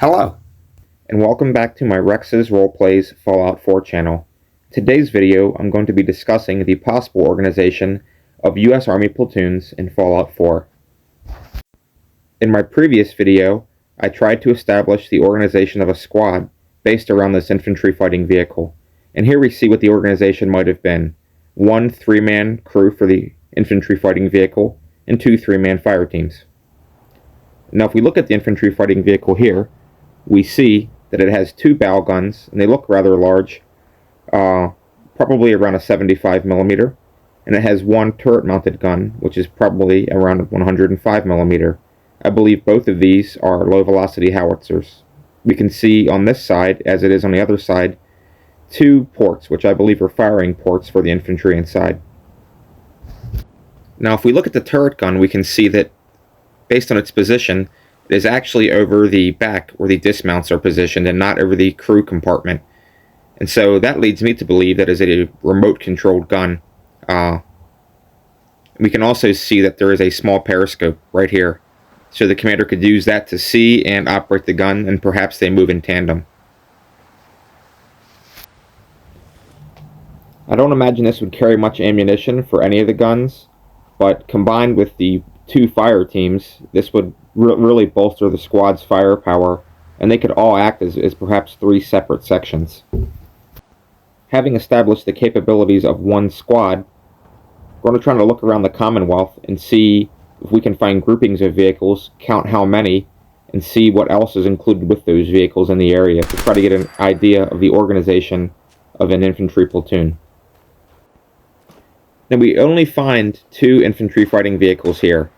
Hello, and welcome back to my Rex's Roleplays Fallout 4 channel. Today's video, I'm going to be discussing the possible organization of U.S. Army platoons in Fallout 4. In my previous video, I tried to establish the organization of a squad based around this infantry fighting vehicle, and here we see what the organization might have been. 1 3-man crew for the infantry fighting vehicle, and 2 3-man fire teams. Now if we look at the infantry fighting vehicle here, we see that it has 2 bow guns, and they look rather large, probably around a 75mm, and it has 1 turret-mounted gun, which is probably around 105mm. I believe both of these are low-velocity howitzers. We can see on this side, as it is on the other side, 2 ports, which I believe are firing ports for the infantry inside. Now if we look at the turret gun, we can see that, based on its position, it is actually over the back where the dismounts are positioned and not over the crew compartment. And so that leads me to believe that is a remote-controlled gun. We can also see that there is a small periscope right here. So the commander could use that to see and operate the gun, and perhaps they move in tandem. I don't imagine this would carry much ammunition for any of the guns, but combined with the 2 fire teams, this would really bolster the squad's firepower, and they could all act as perhaps 3 separate sections. Having established the capabilities of 1 squad, we're going to try to look around the Commonwealth and see if we can find groupings of vehicles, count how many, and see what else is included with those vehicles in the area to try to get an idea of the organization of an infantry platoon. Now we only find 2 infantry fighting vehicles here.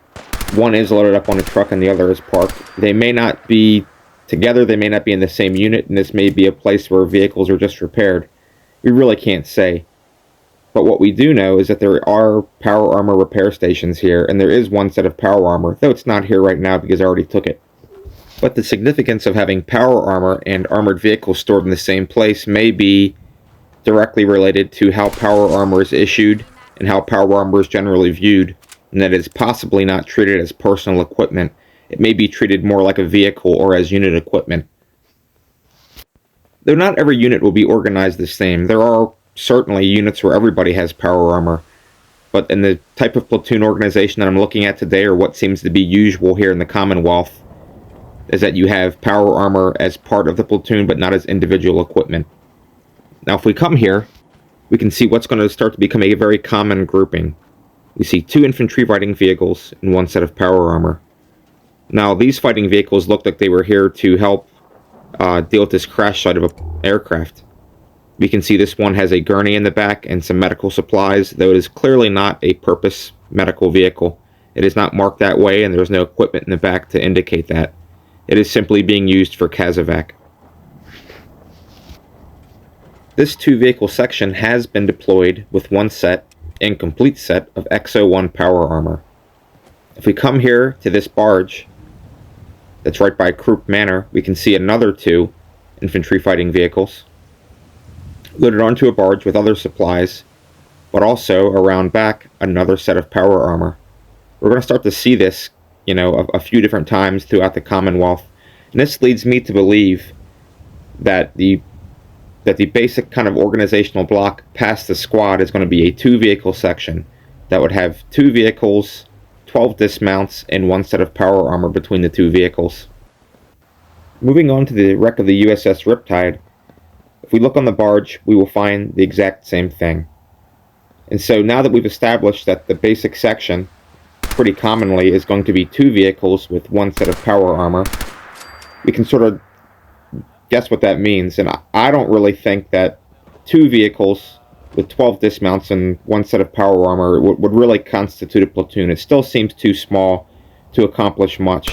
One is loaded up on a truck and the other is parked. They may not be together, they may not be in the same unit, and this may be a place where vehicles are just repaired. We really can't say. But what we do know is that there are power armor repair stations here, and there is 1 set of power armor, though it's not here right now because I already took it. But the significance of having power armor and armored vehicles stored in the same place may be directly related to how power armor is issued and how power armor is generally viewed, and that it is possibly not treated as personal equipment. It may be treated more like a vehicle or as unit equipment. Though not every unit will be organized the same, there are certainly units where everybody has power armor, but in the type of platoon organization that I'm looking at today, or what seems to be usual here in the Commonwealth, is that you have power armor as part of the platoon but not as individual equipment. Now if we come here, we can see what's going to start to become a very common grouping. We see 2 infantry fighting vehicles and 1 set of power armor. Now these fighting vehicles look like they were here to help deal with this crash site of an aircraft. We can see this one has a gurney in the back and some medical supplies, though it is clearly not a purpose medical vehicle. It is not marked that way, and there is no equipment in the back to indicate that. It is simply being used for casevac. This 2-vehicle section has been deployed with 1 set, incomplete set, of XO1 power armor. If we come here to this barge that's right by Croup Manor, we can see another 2 infantry fighting vehicles loaded onto a barge with other supplies, but also around back another set of power armor. We're going to start to see this, a few different times throughout the Commonwealth, and this leads me to believe that the basic kind of organizational block past the squad is going to be a 2-vehicle section that would have 2 vehicles, 12 dismounts, and 1 set of power armor between the 2 vehicles. Moving on to the wreck of the USS Riptide, if we look on the barge, we will find the exact same thing. And so now that we've established that the basic section, pretty commonly, is going to be 2 vehicles with 1 set of power armor, we can sort of guess what that means, and I don't really think that 2 vehicles with 12 dismounts and 1 set of power armor would really constitute a platoon. It still seems too small to accomplish much.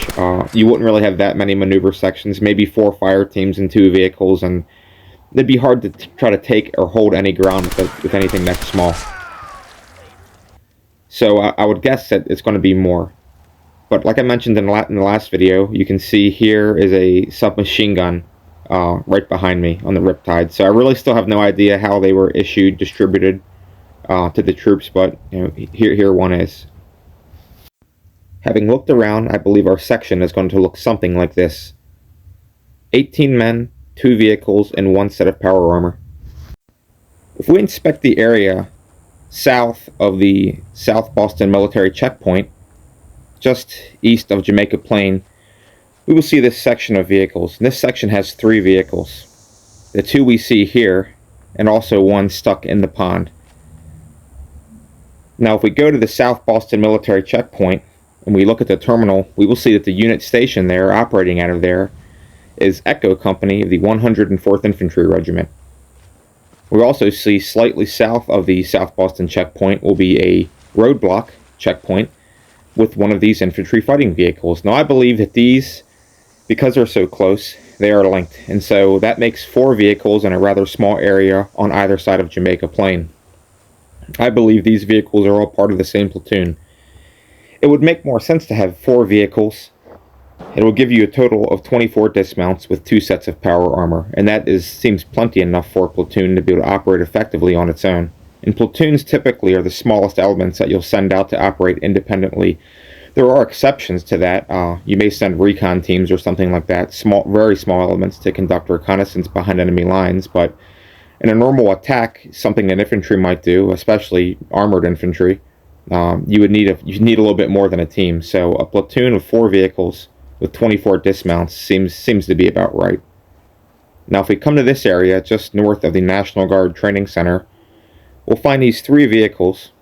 You wouldn't really have that many maneuver sections, maybe 4 fire teams and 2 vehicles, and it'd be hard to try to take or hold any ground with anything that small. So I would guess that it's going to be more. But like I mentioned in the last video, you can see here is a submachine gun right behind me on the Riptide. So I really still have no idea how they were issued, distributed to the troops, but here one is. Having looked around, I believe our section is going to look something like this. 18 men, 2 vehicles, and 1 set of power armor. If we inspect the area south of the South Boston military checkpoint, just east of Jamaica Plain, we will see this section of vehicles. And this section has 3 vehicles. The 2 we see here, and also 1 stuck in the pond. Now if we go to the South Boston military checkpoint, and we look at the terminal, we will see that the unit station there, operating out of there, is Echo Company of the 104th Infantry Regiment. We also see slightly south of the South Boston checkpoint will be a roadblock checkpoint with one of these infantry fighting vehicles. Now I believe that these, because they're so close, they are linked, and so that makes 4 vehicles in a rather small area on either side of Jamaica Plain. I believe these vehicles are all part of the same platoon. It would make more sense to have 4 vehicles. It will give you a total of 24 dismounts with 2 sets of power armor, and that seems plenty enough for a platoon to be able to operate effectively on its own. And platoons typically are the smallest elements that you'll send out to operate independently. There are exceptions to that. You may send recon teams or something like that, very small elements to conduct reconnaissance behind enemy lines, but in a normal attack, something that infantry might do, especially armored infantry, you need a little bit more than a team. So a platoon of 4 vehicles with 24 dismounts seems to be about right. Now if we come to this area just north of the National Guard Training Center, we'll find these 3 vehicles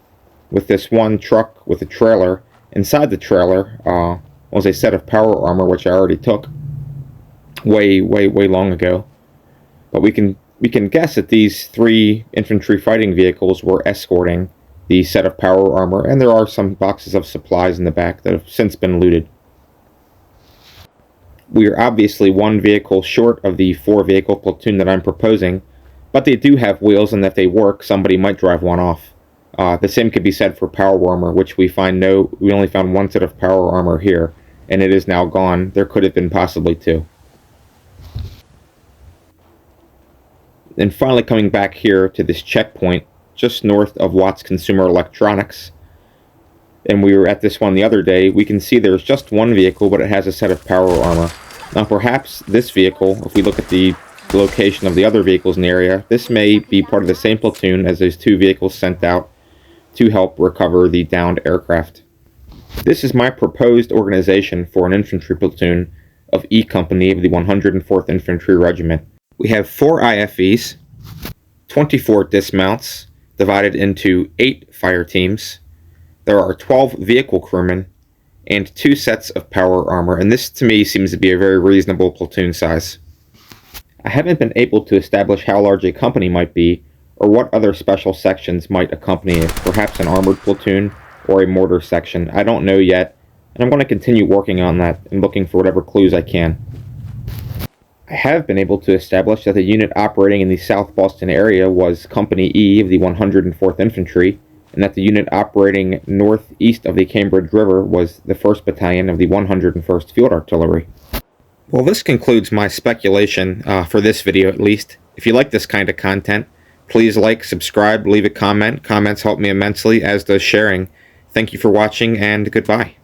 with this 1 truck with a trailer. Inside the trailer was a set of power armor, which I already took way long ago. But we can guess that these 3 infantry fighting vehicles were escorting the set of power armor, and there are some boxes of supplies in the back that have since been looted. We are obviously 1 vehicle short of the 4 vehicle platoon that I'm proposing, but they do have wheels, and if they work, somebody might drive one off. The same could be said for power armor, which we only found 1 set of power armor here, and it is now gone. There could have been possibly 2. And finally coming back here to this checkpoint, just north of Watts Consumer Electronics, and we were at this one the other day, we can see there's just 1 vehicle, but it has a set of power armor. Now perhaps this vehicle, if we look at the location of the other vehicles in the area, this may be part of the same platoon as those 2 vehicles sent out to help recover the downed aircraft. This is my proposed organization for an infantry platoon of E Company of the 104th Infantry Regiment. We have 4 IFVs, 24 dismounts, divided into 8 fire teams. There are 12 vehicle crewmen and 2 sets of power armor, and this to me seems to be a very reasonable platoon size. I haven't been able to establish how large a company might be or what other special sections might accompany it, perhaps an armored platoon or a mortar section. I don't know yet, and I'm going to continue working on that and looking for whatever clues I can. I have been able to establish that the unit operating in the South Boston area was Company E of the 104th Infantry, and that the unit operating northeast of the Cambridge River was the 1st Battalion of the 101st Field Artillery. Well, this concludes my speculation, for this video at least. If you like this kind of content, please like, subscribe, leave a comment. Comments help me immensely, as does sharing. Thank you for watching, and goodbye.